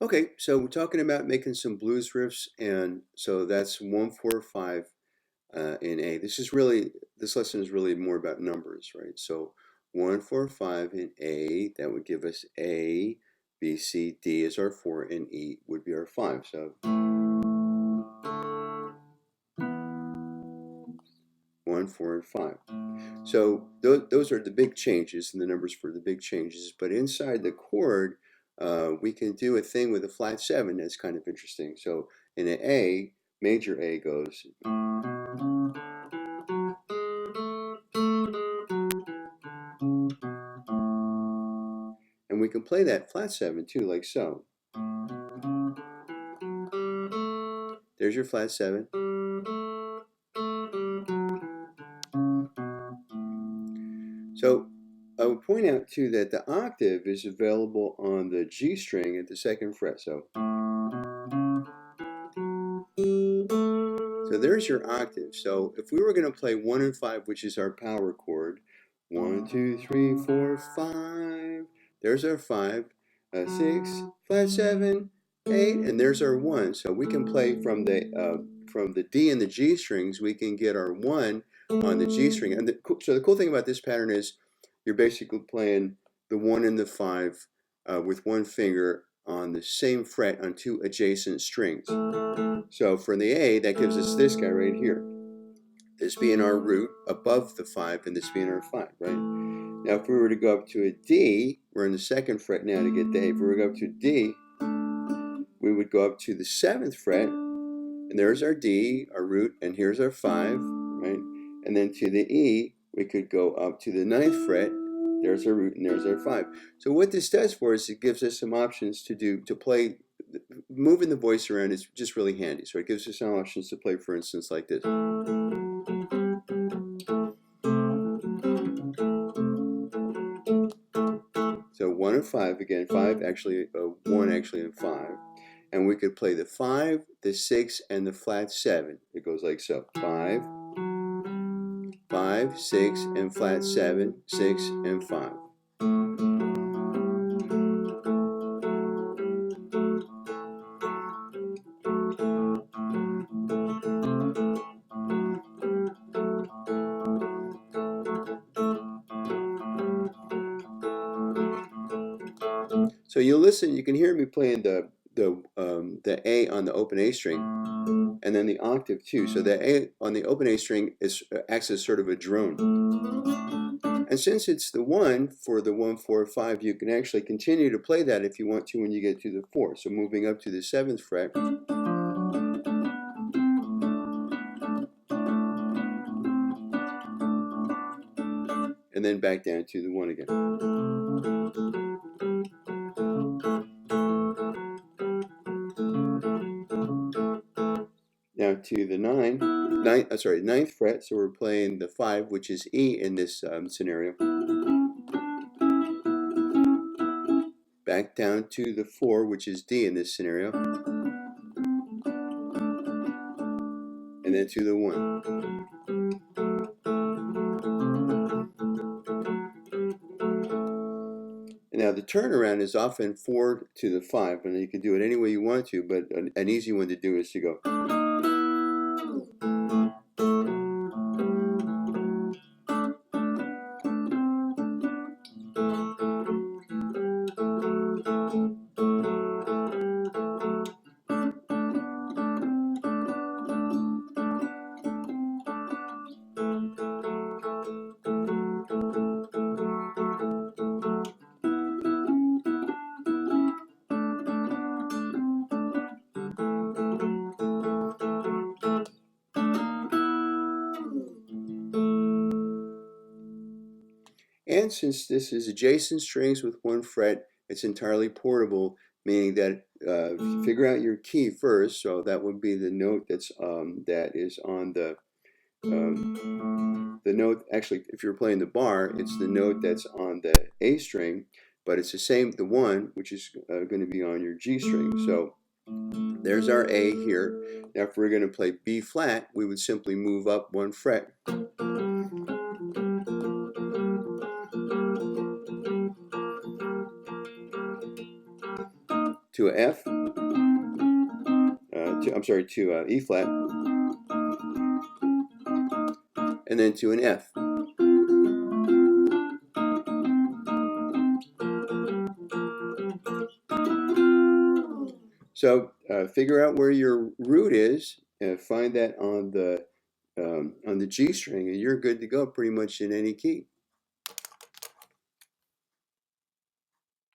Okay, so we're talking about making some blues riffs, and so that's 145 in A. This lesson is really more about numbers, right? So 145 in A, that would give us A, B, C, D is our 4, and E would be our 5. So 1, 4, and 5. So those are the big changes and the numbers for the big changes. But inside the chord, we can do a thing with a flat 7 that's kind of interesting. So in an A, major A goes, and we can play that flat 7 too, like so. There's your flat 7. So I would point out too that the octave is available on the G string at the 2nd fret. So there's your octave. So if we were going to play 1 and 5, which is our power chord, 1, 2, 3, 4, 5. There's our 5, 6, flat 7, 8, and there's our 1. So we can play from the D and the G strings. We can get our 1 on the G string. And so the cool thing about this pattern is you're basically playing the 1 and the 5 with one finger on the same fret on 2 adjacent strings. So for the A, that gives us this guy right here. This being our root above the 5 and this being our 5, right? Now if we were to go up to a D, we're in the 2nd fret now to get the A. If we were to go up to D, we would go up to the 7th fret, and there's our D, our root, and here's our 5, right? And then to the E, we could go up to the 9th fret, there's our root, and there's our 5. So what this does for us, it gives us some options to play. Moving the voice around is just really handy. So it gives us some options to play, for instance, like this. So 1 and 5 again, 5 actually, 1 actually and 5. And we could play the 5, the 6, and the flat 7. It goes like so. 5, 5, 6, and flat 7, 6, and 5. So you'll listen, you can hear me playing the A on the open A string, and then the octave too. So the A on the open A string acts as sort of a drone. And since it's the 1 for the 1, 4, 5, you can actually continue to play that if you want to when you get to the 4. So moving up to the 7th fret, and then back down to the 1 again. Now to the 9th fret, so we're playing the 5, which is E in this scenario. Back down to the 4, which is D in this scenario. And then to the 1. And now the turnaround is often 4 to the 5, and you can do it any way you want to, but an easy one to do is to go. And since this is adjacent strings with 1 fret, it's entirely portable, meaning that if you figure out your key first, so that would be the note that is on the note, actually, if you're playing the bar, it's the note that's on the A string, but it's the 1, which is going to be on your G string. So there's our A here. Now if we're going to play B flat, we would simply move up 1 fret. to a F, to E flat, and then to an F. So figure out where your root is, and find that on the G string, and you're good to go pretty much in any key.